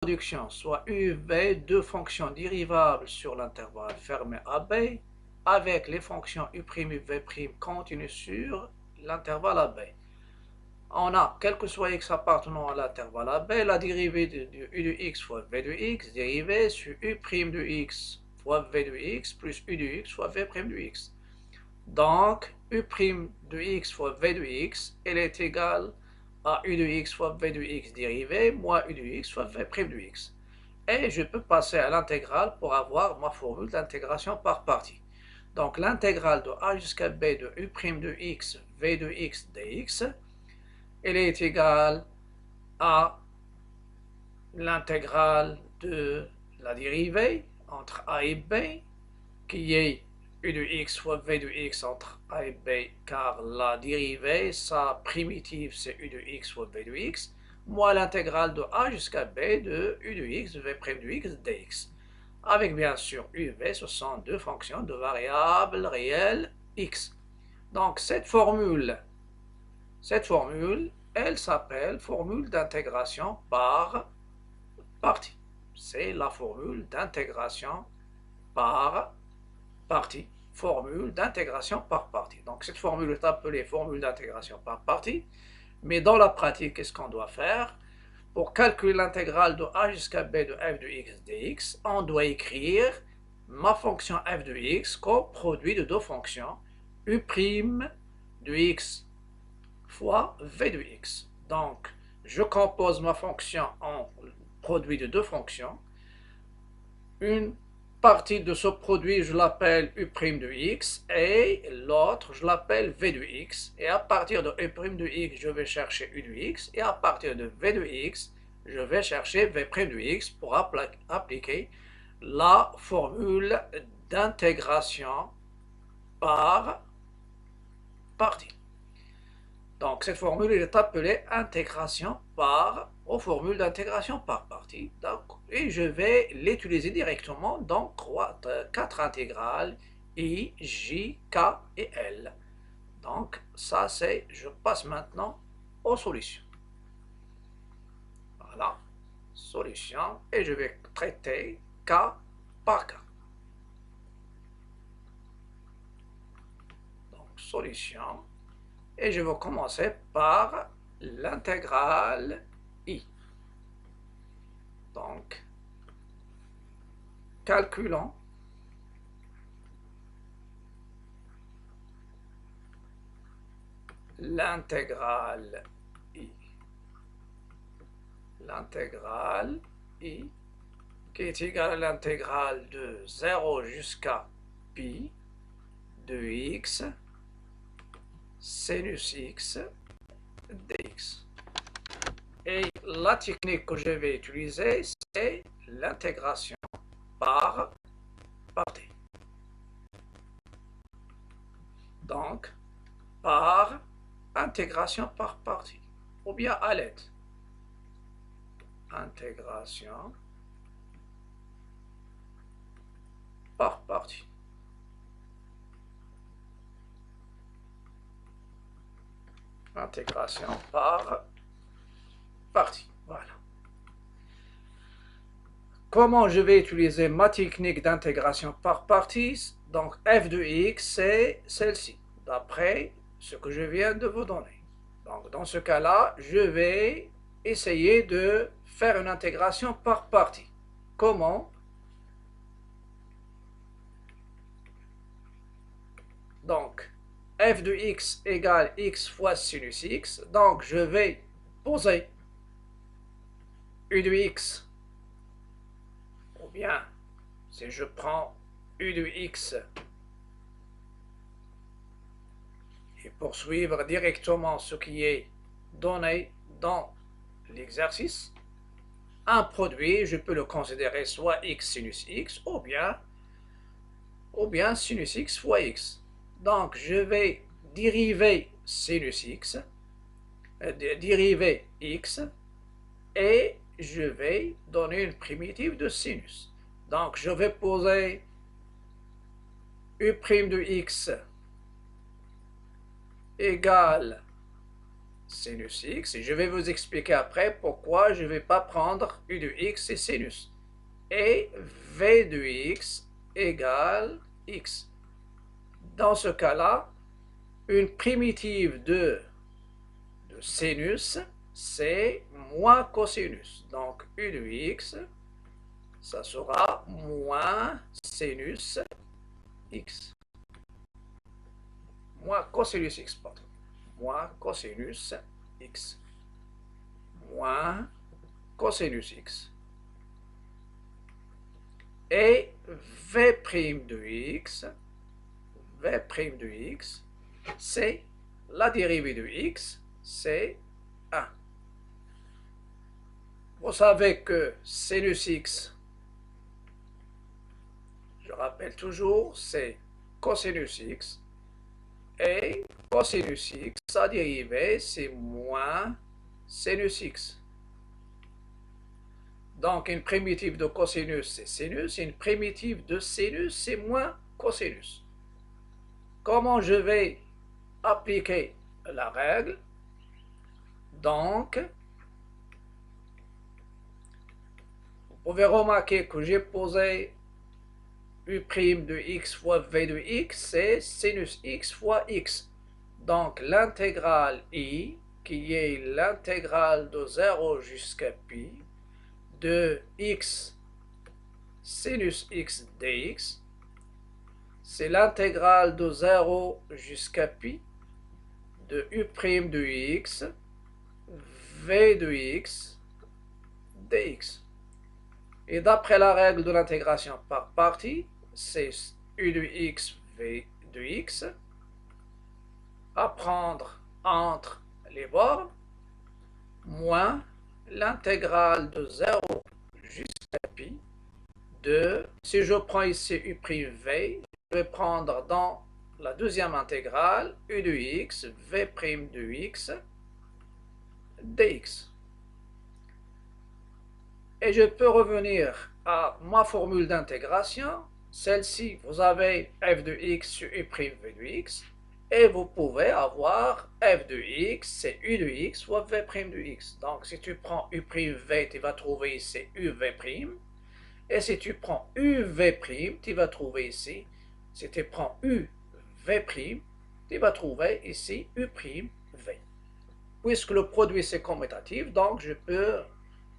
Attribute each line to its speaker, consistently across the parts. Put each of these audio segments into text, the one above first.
Speaker 1: production, soit UV, deux fonctions dérivables sur l'intervalle fermé AB, avec les fonctions U', UV' continues sur l'intervalle AB. On a, quel que soit x appartenant à l'intervalle AB, la dérivée de U de x fois V de x, dérivée sur U' de x fois V de x, plus U de x fois V' de x. Donc, U' de x fois V de x, elle est égale à U de x fois V de x dérivée, moins U de x fois V' de x. Et je peux passer à l'intégrale pour avoir ma formule d'intégration par partie. Donc, l'intégrale de a jusqu'à b de U' de x, V de x dx, elle est égale à l'intégrale de la dérivée entre a et b, qui est U de x fois V de x entre a et b, car la dérivée, sa primitive, c'est U de x fois V de x, moins l'intégrale de a jusqu'à b de U de x, V' de x, dx. Avec bien sûr u, v, ce sont deux fonctions de variables réelles x. Donc cette formule, elle s'appelle formule d'intégration par partie. C'est la formule d'intégration par partie. Formule d'intégration par partie. Donc cette formule est appelée formule d'intégration par partie. Mais dans la pratique, qu'est-ce qu'on doit faire? Pour calculer l'intégrale de a jusqu'à b de f de x dx, on doit écrire ma fonction f de x comme produit de deux fonctions u' de x fois v de x. Donc, je compose ma fonction en produit de deux fonctions. Une partie de ce produit, je l'appelle u' de x, et l'autre, je l'appelle v de x. Et à partir de u' de x, je vais chercher u de x, et à partir de v de x, je vais chercher v' de x pour appliquer la formule d'intégration par partie. Donc cette formule est appelée intégration par, aux formules d'intégration par partie. Et je vais l'utiliser directement dans quatre intégrales I, J, K et L. Donc ça c'est, je passe maintenant aux solutions. Voilà, solution, et je vais traiter cas par cas. Donc solution. Et je vais commencer par l'intégrale I. Donc, calculons l'intégrale I. L'intégrale I qui est égale à l'intégrale de 0 jusqu'à pi de x sinus x dx. Et la technique que je vais utiliser, c'est l'intégration par partie. Donc, par intégration par partie, ou bien à l'aide. Intégration par partie. Intégration par partie. Voilà. Comment je vais utiliser ma technique d'intégration par partie? Donc f de x, c'est celle-ci, d'après ce que je viens de vous donner. Donc dans ce cas-là, je vais essayer de faire une intégration par partie. Comment? Donc, f de x égale x fois sinus x. Donc, je vais poser u de x, ou bien, si je prends u de x et poursuivre directement ce qui est donné dans l'exercice, un produit, je peux le considérer soit x sinus x, ou bien sinus x fois x. Donc, je vais dériver sinus x, dériver x, et je vais donner une primitive de sinus. Donc, je vais poser u' de x égale sinus x, et je vais vous expliquer après pourquoi je ne vais pas prendre u de x et sinus. Et v de x égale x. Dans ce cas-là, une primitive de sinus, c'est moins cosinus. Donc, u de x, ça sera moins sinus x. Moins cosinus x, pardon. Moins cosinus x. Moins cosinus x. Et v' de x, v' de x, c'est la dérivée de x, c'est 1. Vous savez que sinus x, je rappelle toujours, c'est cosinus x, et cosinus x, sa dérivée, c'est moins sinus x. Donc, une primitive de cosinus, c'est sinus, une primitive de sinus, c'est moins cosinus. Comment je vais appliquer la règle? Donc, vous pouvez remarquer que j'ai posé u' de x fois v de x, c'est sinus x fois x. Donc, l'intégrale i, qui est l'intégrale de 0 jusqu'à pi, de x sinus x dx, c'est l'intégrale de 0 jusqu'à pi de u' de x, v de x, dx. Et d'après la règle de l'intégration par partie, c'est u de x, v de x, à prendre entre les bornes, moins l'intégrale de 0 jusqu'à pi de, si je prends ici u'v, je vais prendre dans la deuxième intégrale u de x, v' de x, dx. Et je peux revenir à ma formule d'intégration. Celle-ci, vous avez f de x sur u' v de x, et vous pouvez avoir f de x, c'est u de x fois v' de x. Donc, si tu prends u'v, tu vas trouver ici uv', et si tu prends uv', tu vas trouver ici, si tu prends uv', tu vas trouver ici u'v. Puisque le produit c'est commutatif, donc je peux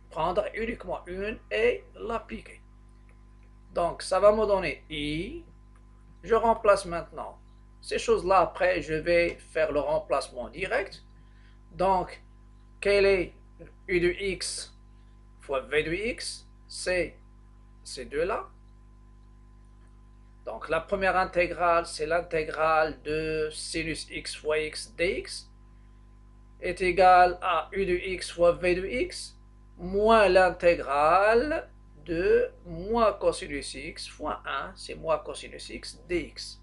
Speaker 1: prendre uniquement une et l'appliquer. Donc, ça va me donner i. Je remplace maintenant ces choses-là. Après, je vais faire le remplacement direct. Donc, quel est u de x fois v de x? C'est ces deux-là. Donc, la première intégrale, c'est l'intégrale de sinus x fois x dx est égale à u de x fois v de x moins l'intégrale de moins cosinus x fois 1, c'est moins cosinus x dx.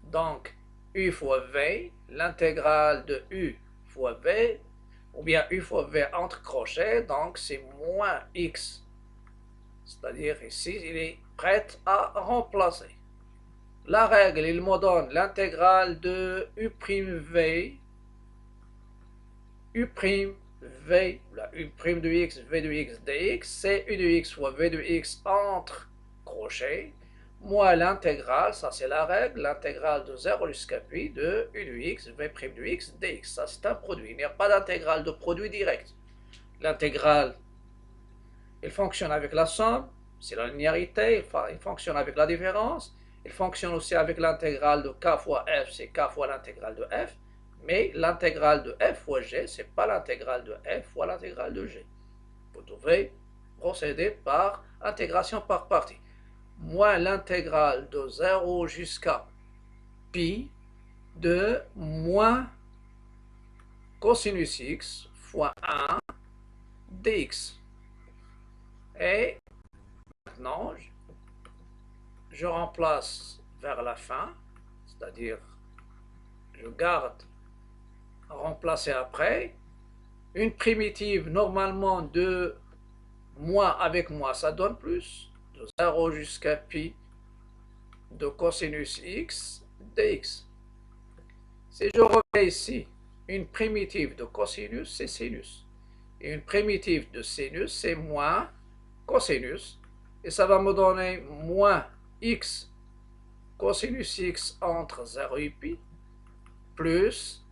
Speaker 1: Donc, u fois v, l'intégrale de u fois v, ou bien u fois v entre crochets, donc c'est moins x. C'est-à-dire ici, il est prêt à remplacer. La règle, il me donne l'intégrale de u'v, u'v, la u' de x, v de x dx, c'est u de x fois v de x entre crochets, moins l'intégrale, ça c'est la règle, l'intégrale de 0 jusqu'à pi de u de x, v' de x dx. Ça c'est un produit, il n'y a pas d'intégrale de produit direct. L'intégrale, il fonctionne avec la somme, c'est la linéarité, il fonctionne avec la différence, il fonctionne aussi avec l'intégrale de k fois f, c'est k fois l'intégrale de f, mais l'intégrale de f fois g, ce n'est pas l'intégrale de f fois l'intégrale de g. Vous devez procéder par intégration par partie. Moins l'intégrale de 0 jusqu'à pi de moins cosinus x fois 1 dx. Et maintenant, je remplace vers la fin, c'est-à-dire je garde remplacer après, une primitive normalement de moins avec moins, ça donne plus, de 0 jusqu'à pi de cosinus x dx. Si je reviens ici, Une primitive de cosinus, c'est sinus. Et une primitive de sinus, c'est moins cosinus. Et ça va me donner moins x cosinus x entre 0 et pi, plus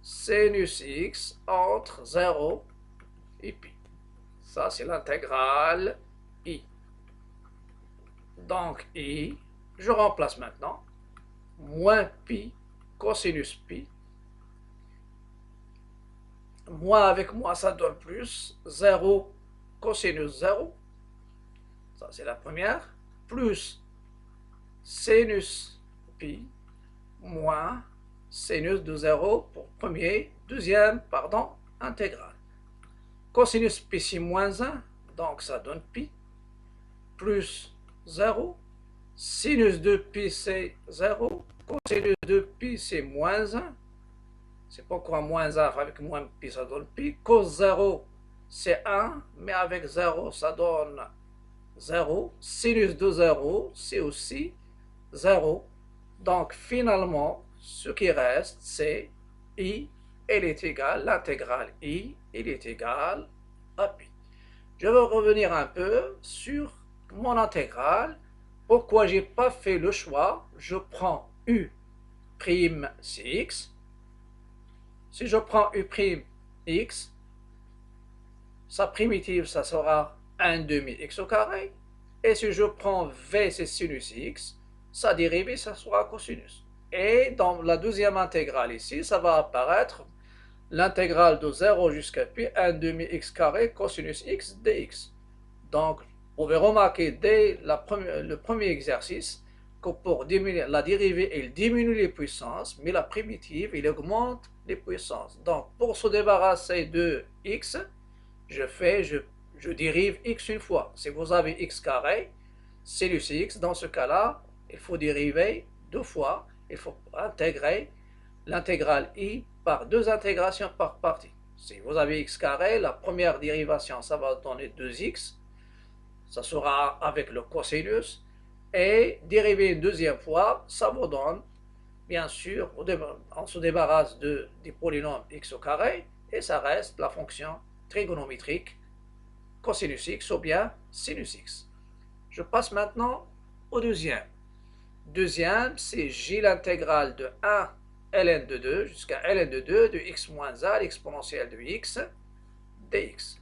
Speaker 1: sinus x entre 0 et pi. Ça, c'est l'intégrale i. Donc, i, je remplace maintenant, moins pi cosinus pi. Moins avec moins, ça donne plus. 0 cosinus 0. Ça, c'est la première. Plus sinus pi moins sinus de 0 pour deuxième, intégrale. Cosinus pi, c'est moins 1, donc ça donne pi, plus 0. Sinus de pi, c'est 0. Cosinus de pi, c'est moins 1. C'est pourquoi moins 1 avec moins pi, ça donne pi. Cos 0, c'est 1, mais avec 0, ça donne 0. Sinus de 0, c'est aussi 0. Donc finalement, ce qui reste, c'est i, elle est égale, l'intégrale i, il est égal à pi. Je vais revenir un peu sur mon intégrale. Pourquoi j'ai pas fait le choix? Je prends u prime cx. Si je prends u prime x, sa primitive, ça sera 1 demi x au carré. Et si je prends v, c'est sinus x, sa dérivée, ça sera cosinus. Et dans la deuxième intégrale ici, ça va apparaître l'intégrale de 0 jusqu'à pi 1 demi x carré cosinus x dx. Donc, vous pouvez remarquer dès le premier exercice que pour diminuer la dérivée, il diminue les puissances, mais la primitive, il augmente les puissances. Donc, pour se débarrasser de x, je dérive x une fois. Si vous avez x carré, sinus x, dans ce cas-là, il faut dériver deux fois. Il faut intégrer l'intégrale i par deux intégrations par partie. Si vous avez x carré, la première dérivation, ça va donner 2x. Ça sera avec le cosinus. Et dériver une deuxième fois, ça vous donne, bien sûr, on se débarrasse des polynômes x au carré, et ça reste la fonction trigonométrique cosinus x ou bien sinus x. Je passe maintenant au deuxième. Deuxième, c'est j l'intégrale de 1 ln de 2 jusqu'à ln de 2 de x moins a l'exponentielle de x dx.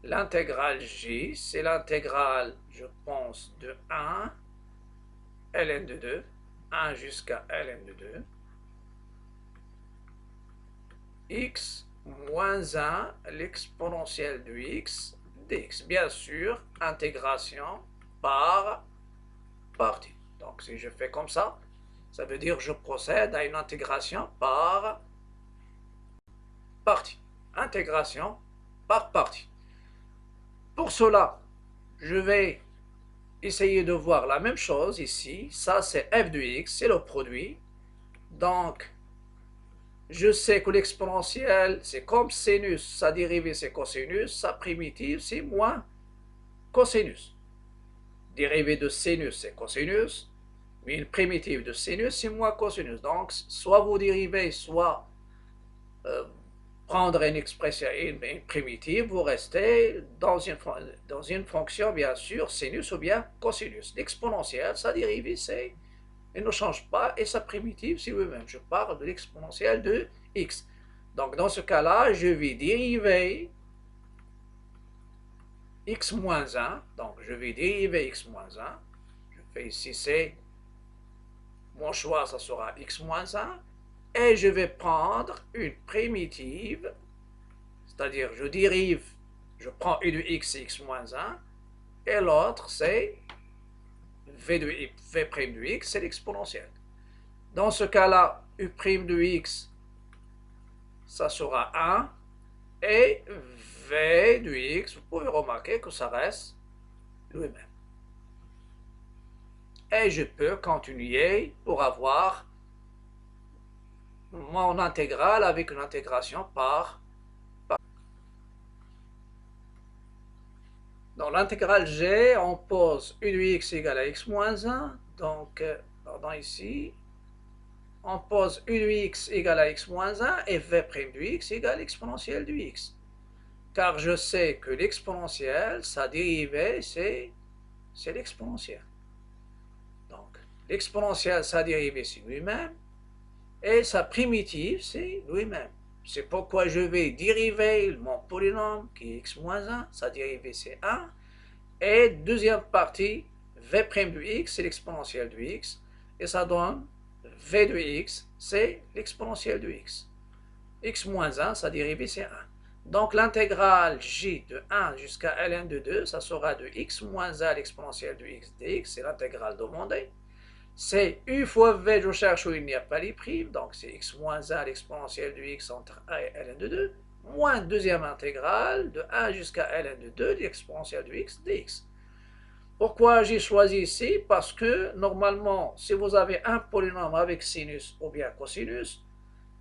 Speaker 1: L'intégrale j, c'est l'intégrale, je pense, de 1 ln de 2, 1 jusqu'à ln de 2, x moins 1 l'exponentielle de x dx. Bien sûr, intégration par partie. Donc si je fais comme ça veut dire que je procède à une intégration par partie. Intégration par partie. Pour cela, je vais essayer de voir la même chose ici. Ça, c'est f de x, c'est le produit. Donc, je sais que l'exponentielle, c'est comme sinus. Sa dérivée, c'est cosinus. Sa primitive, c'est moins cosinus. Dérivée de sinus, c'est cosinus. Mais une primitive de sinus, c'est moins cosinus. Donc, soit vous dérivez, soit prendre une expression, une primitive, vous restez dans une fonction, bien sûr, sinus ou bien cosinus. L'exponentielle, sa dérivée, elle ne change pas, et sa primitive, c'est lui-même. Je parle de l'exponentielle de x. Donc, dans ce cas-là, je vais dériver x moins 1. Donc, je vais dériver x moins 1. Je fais ici, c'est mon choix, ça sera x moins 1. Et je vais prendre une primitive, c'est-à-dire je dérive, je prends u de x, c'est x moins 1, et l'autre c'est v de x, c'est l'exponentielle. Dans ce cas-là, u' de x, ça sera 1, et v de x, vous pouvez remarquer que ça reste lui-même. Et je peux continuer pour avoir mon intégrale avec une intégration par. Dans l'intégrale g, on pose u de x égale à x moins 1. Donc, pardon, ici, on pose u de x égale à x moins 1 et v' de x égale l'exponentielle du x. Car je sais que l'exponentielle, sa dérivée, c'est l'exponentielle. Donc, l'exponentielle, sa dérivée, c'est lui-même, et sa primitive, c'est lui-même. C'est pourquoi je vais dériver mon polynôme, qui est x moins 1, sa dérivée, c'est 1, et deuxième partie, v' de x, c'est l'exponentielle du x, et ça donne v de x, c'est l'exponentielle de x. X moins 1, sa dérivée, c'est 1. Donc l'intégrale j de 1 jusqu'à ln de 2, ça sera de x moins 1 l'exponentielle de x dx, c'est l'intégrale demandée. C'est u fois v, je cherche où il n'y a pas les primes, donc c'est x moins 1 l'exponentielle de x entre 1 et ln de 2, moins deuxième intégrale de 1 jusqu'à ln de 2 l'exponentielle de x dx. Pourquoi j'ai choisi ici? Parce que normalement, si vous avez un polynôme avec sinus ou bien cosinus,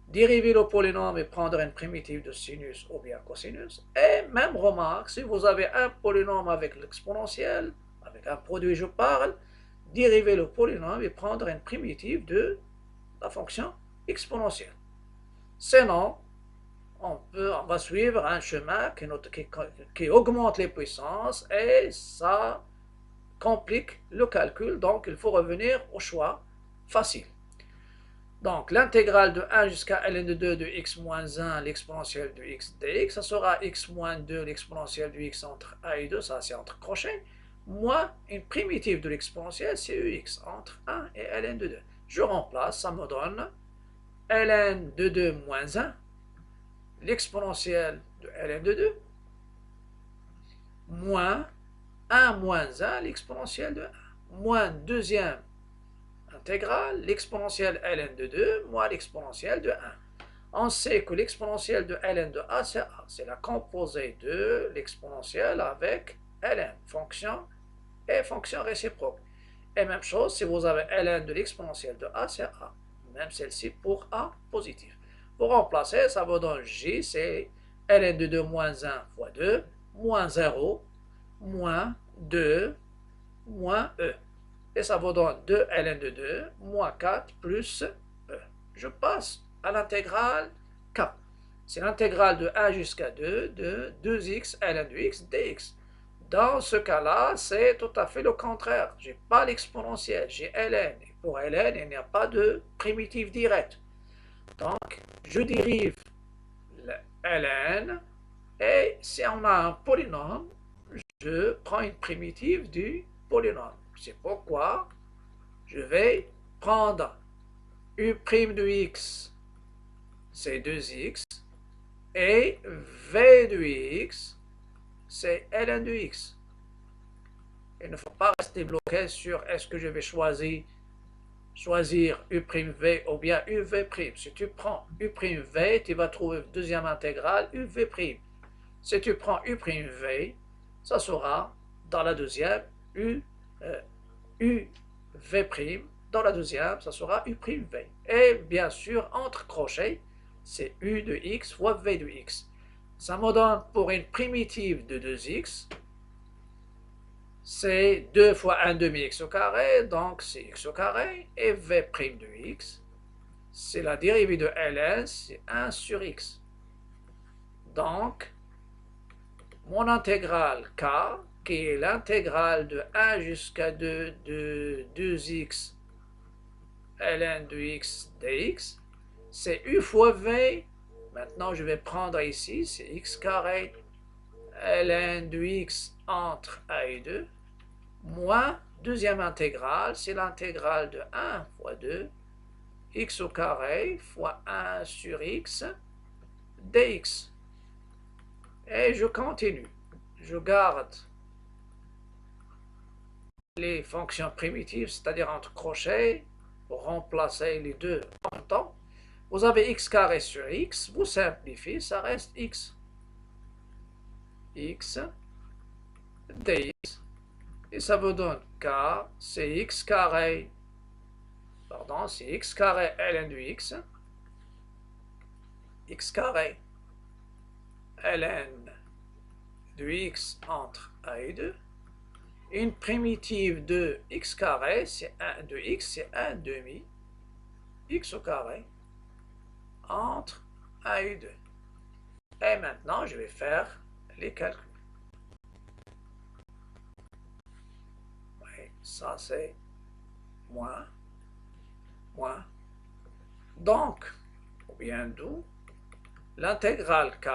Speaker 1: dériver le polynôme et prendre une primitive de sinus ou bien cosinus. Et même remarque, si vous avez un polynôme avec l'exponentielle, avec un produit je parle, dériver le polynôme et prendre une primitive de la fonction exponentielle. Sinon, on va suivre un chemin qui augmente les puissances et ça complique le calcul, donc il faut revenir au choix facile. Donc l'intégrale de 1 jusqu'à ln de 2 de x moins 1 l'exponentielle de x dx, ça sera x moins 2 l'exponentielle de x entre 1 et 2, ça c'est entre crochets, moins une primitive de l'exponentielle, c'est ux entre 1 et ln de 2. Je remplace, ça me donne ln de 2 moins 1, l'exponentielle de ln de 2, moins 1 moins 1, l'exponentielle de 1, moins deuxième intégrale, l'exponentielle ln de 2, moins l'exponentielle de 1. On sait que l'exponentielle de ln de a, c'est la composée de l'exponentielle avec ln, fonction et fonction réciproque. Et même chose, si vous avez ln de l'exponentielle de a, c'est a. Même celle-ci pour a positif. Pour remplacer, ça vous donne j, c'est ln de 2 moins 1 fois 2, moins 0, moins 2, moins e. Et ça vous donne 2 ln de 2, moins 4 plus e. Je passe à l'intégrale k. C'est l'intégrale de 1 jusqu'à 2 de 2x ln de x dx. Dans ce cas-là, c'est tout à fait le contraire. Je n'ai pas l'exponentielle, j'ai ln. Et pour ln, il n'y a pas de primitive directe. Donc, je dérive ln. Et si on a un polynôme, je prends une primitive du polynôme. C'est pourquoi je vais prendre u' de x, c'est 2x, et v de x, c'est ln de x. Il ne faut pas rester bloqué sur est-ce que je vais choisir u'v ou bien uv'. Si tu prends u'v, tu vas trouver deuxième intégrale uv'. Si tu prends u'v, ça sera dans la deuxième uv'. Dans la deuxième, ça sera u'v. Et bien sûr, entre crochets, c'est u de x fois v de x. Ça me donne pour une primitive de 2x, c'est 2 fois 1 demi x au carré, donc c'est x au carré, et v' de x, c'est la dérivée de ln, c'est 1 sur x. Donc, mon intégrale k, qui est l'intégrale de 1 jusqu'à 2 de 2x ln de x dx, c'est u fois v. Maintenant, je vais prendre ici, c'est x carré ln de x entre a et 2, moins deuxième intégrale, c'est l'intégrale de 1 fois 2, x au carré fois 1 sur x dx. Et je continue. Je garde les fonctions primitives, c'est-à-dire entre crochets, pour remplacer les deux en même temps. Vous avez x carré sur x, vous simplifiez, ça reste x. X dx. Et ça vous donne k, c'est x carré, pardon, c'est x carré ln de x, x carré ln de x entre a et 2. Une primitive de x carré, c'est 1 de x, c'est 1 demi. x au carré entre 1 et 2. Et maintenant, je vais faire les calculs. Oui, ça c'est moins, moins. Donc, ou bien d'où, l'intégrale k,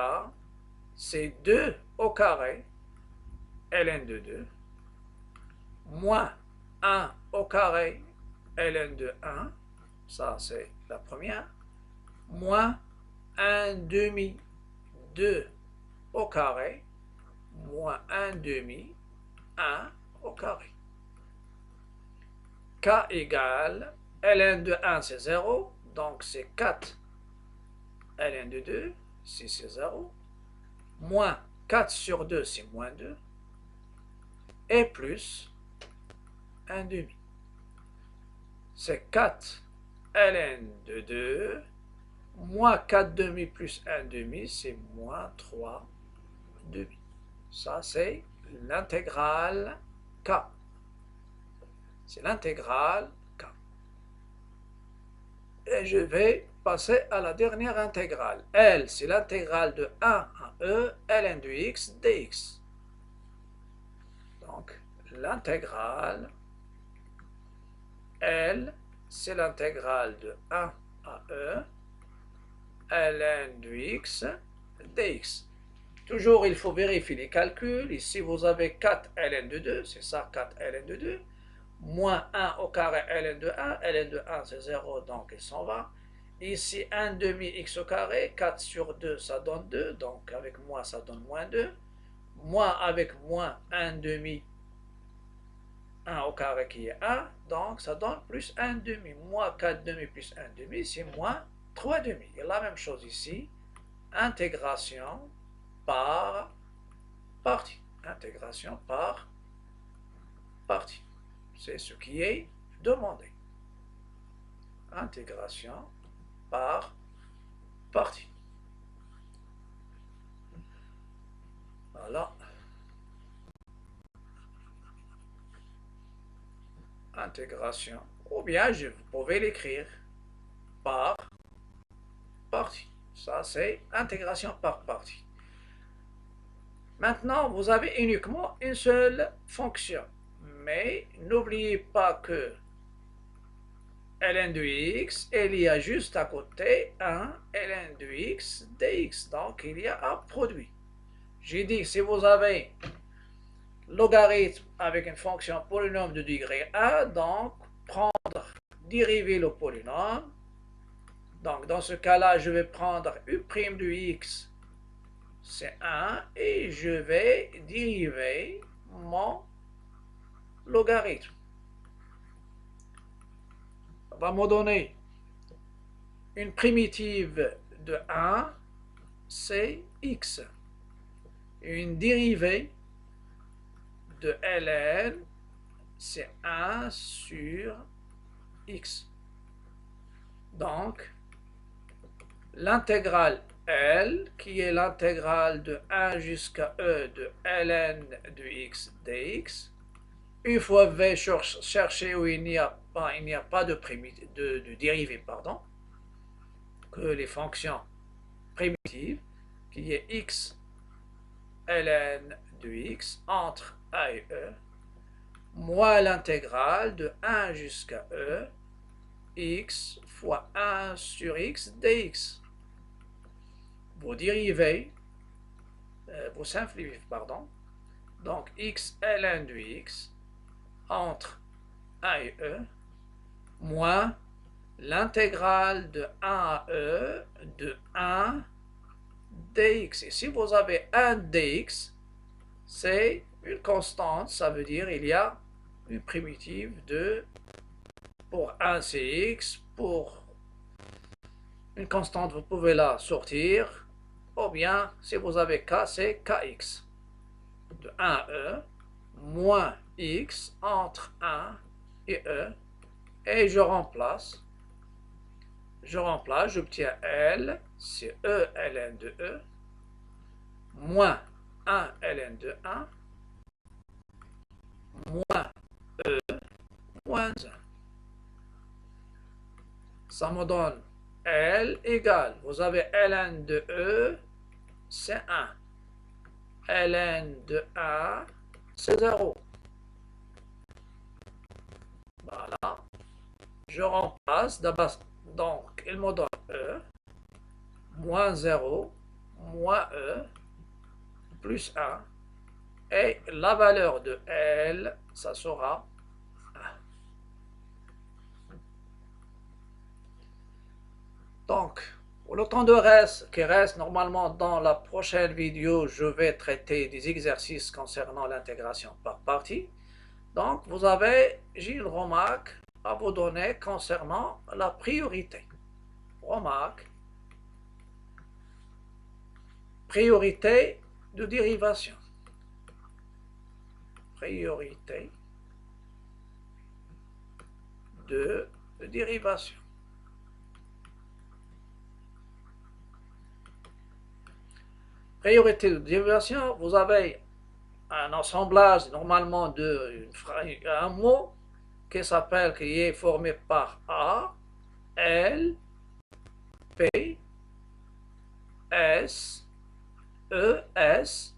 Speaker 1: c'est 2 au carré, ln de 2, moins 1 au carré, ln de 1, ça c'est la première, moins 1 demi 2 au carré, moins 1 demi 1 au carré. K égale ln de 1 c'est 0, donc c'est 4 ln de 2, si c'est 0, moins 4 sur 2 c'est moins 2, et plus 1 demi. C'est 4 ln de 2, moins 4 demi plus 1 demi, c'est moins 3 demi. Ça, c'est l'intégrale k. C'est l'intégrale k. Et je vais passer à la dernière intégrale. L, c'est l'intégrale de 1 à e, ln de x dx. Donc, l'intégrale L, c'est l'intégrale de 1 à e, ln de x dx. Toujours, il faut vérifier les calculs. Ici, vous avez 4 ln de 2, c'est ça, 4 ln de 2, moins 1 au carré ln de 1, ln de 1 c'est 0, donc il s'en va. Ici, 1 demi x au carré, 4 sur 2, ça donne 2, donc avec moins, ça donne moins 2. Moins avec moins 1 demi, 1 au carré qui est 1, donc ça donne plus 1 demi. Moins 4 demi plus 1 demi, c'est moins 3 demi. Et la même chose ici, intégration par partie. Intégration par partie. C'est ce qui est demandé. Intégration par partie. Voilà. Intégration. Ou bien vous pouvez l'écrire par partie. Ça, c'est intégration par partie. Maintenant, vous avez uniquement une seule fonction. Mais n'oubliez pas que ln de x, il y a juste à côté un ln de x dx. Donc, il y a un produit. J'ai dit, si vous avez logarithme avec une fonction polynôme de degré 1, donc prendre, dériver le polynôme. Donc, dans ce cas-là, je vais prendre u' de x, c'est 1, et je vais dériver mon logarithme. Ça va me donner une primitive de 1, c'est x. Une dérivée de ln, c'est 1 sur x. Donc, l'intégrale L, qui est l'intégrale de 1 jusqu'à e de ln de x dx, une fois v chercher où il n'y a pas de dérivée, pardon, que les fonctions primitives, qui est x ln de x entre a et e, moins l'intégrale de 1 jusqu'à e, x fois 1 sur x dx. Vous dérivez, vous simplifiez, pardon, donc x ln de x entre a et e, moins l'intégrale de 1 à e de 1 dx. Et si vous avez 1 dx, c'est une constante, ça veut dire il y a une primitive de, pour 1 c'est x, pour une constante vous pouvez la sortir, ou bien si vous avez k c'est kx de 1 à e moins x entre 1 et e, et je remplace, j'obtiens L, c'est E ln de E, moins 1 ln de 1, moins E, moins 1. Ça me donne L égale, vous avez ln de E, c'est 1. ln de A, c'est 0. Voilà. Je remplace, donc il me donne E, moins 0, moins E, plus 1. Et la valeur de L, ça sera 1. Donc, pour le temps de reste qui reste, normalement dans la prochaine vidéo, je vais traiter des exercices concernant l'intégration par partie. Donc, j'ai une remarque à vous donner concernant la priorité. Remarque, priorité de dérivation. Priorité de dérivation. Priorité de dérivation, vous avez un assemblage normalement un mot qui est formé par A, L, P, S, E, S,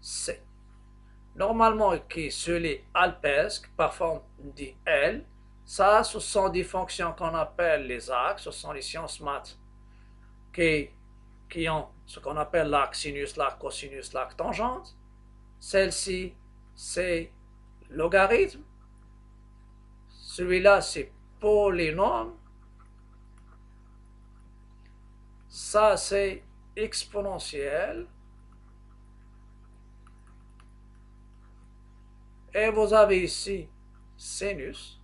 Speaker 1: C. Normalement, qui se lit alpesque, parfois on dit L, ça, ce sont des fonctions qu'on appelle les axes, ce sont les sciences maths qui ont ce qu'on appelle l'arc sinus, l'arc cosinus, l'arc tangente. Celle-ci, c'est logarithme. Celui-là, c'est polynôme. Ça, c'est exponentiel. Et vous avez ici sinus.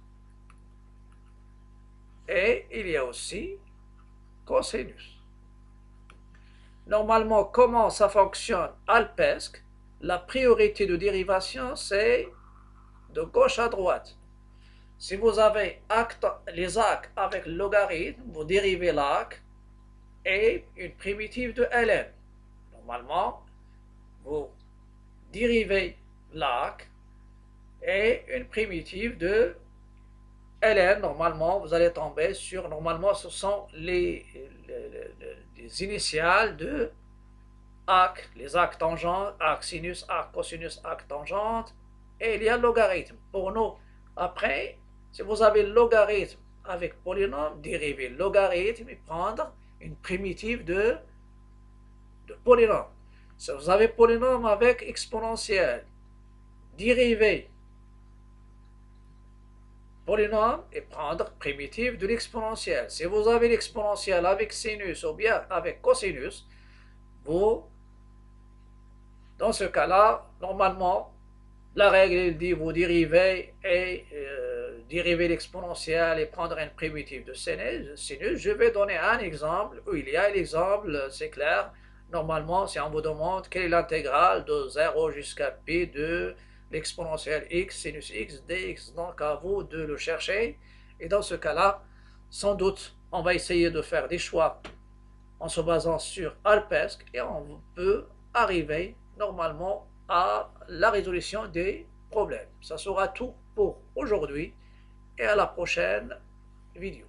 Speaker 1: Et il y a aussi cosinus. Normalement, comment ça fonctionne alpesque? La priorité de dérivation, c'est de gauche à droite. Si vous avez les arcs avec logarithme, vous dérivez l'arc et une primitive de ln. Normalement, vous dérivez l'arc et une primitive de ln. Normalement, vous allez tomber sur, normalement, ce sont les initiales de arc, les arcs tangentes, arc sinus, arc cosinus, arc tangente, et il y a logarithme. Pour nous, après, si vous avez logarithme avec polynôme, dériver logarithme et prendre une primitive de polynôme. Si vous avez polynôme avec exponentielle, dériver polynôme et prendre primitive de l'exponentielle. Si vous avez l'exponentielle avec sinus ou bien avec cosinus, dans ce cas-là, normalement, la règle dit vous dérivez dériver l'exponentielle et prendre une primitive de sinus. Je vais donner un exemple où il y a l'exemple, c'est clair. Normalement, si on vous demande quelle est l'intégrale de 0 jusqu'à pi de l'exponentielle x sinus x dx, donc à vous de le chercher. Et dans ce cas-là, sans doute, on va essayer de faire des choix en se basant sur alpesque et on peut arriver normalement à la résolution des problèmes. Ça sera tout pour aujourd'hui et à la prochaine vidéo.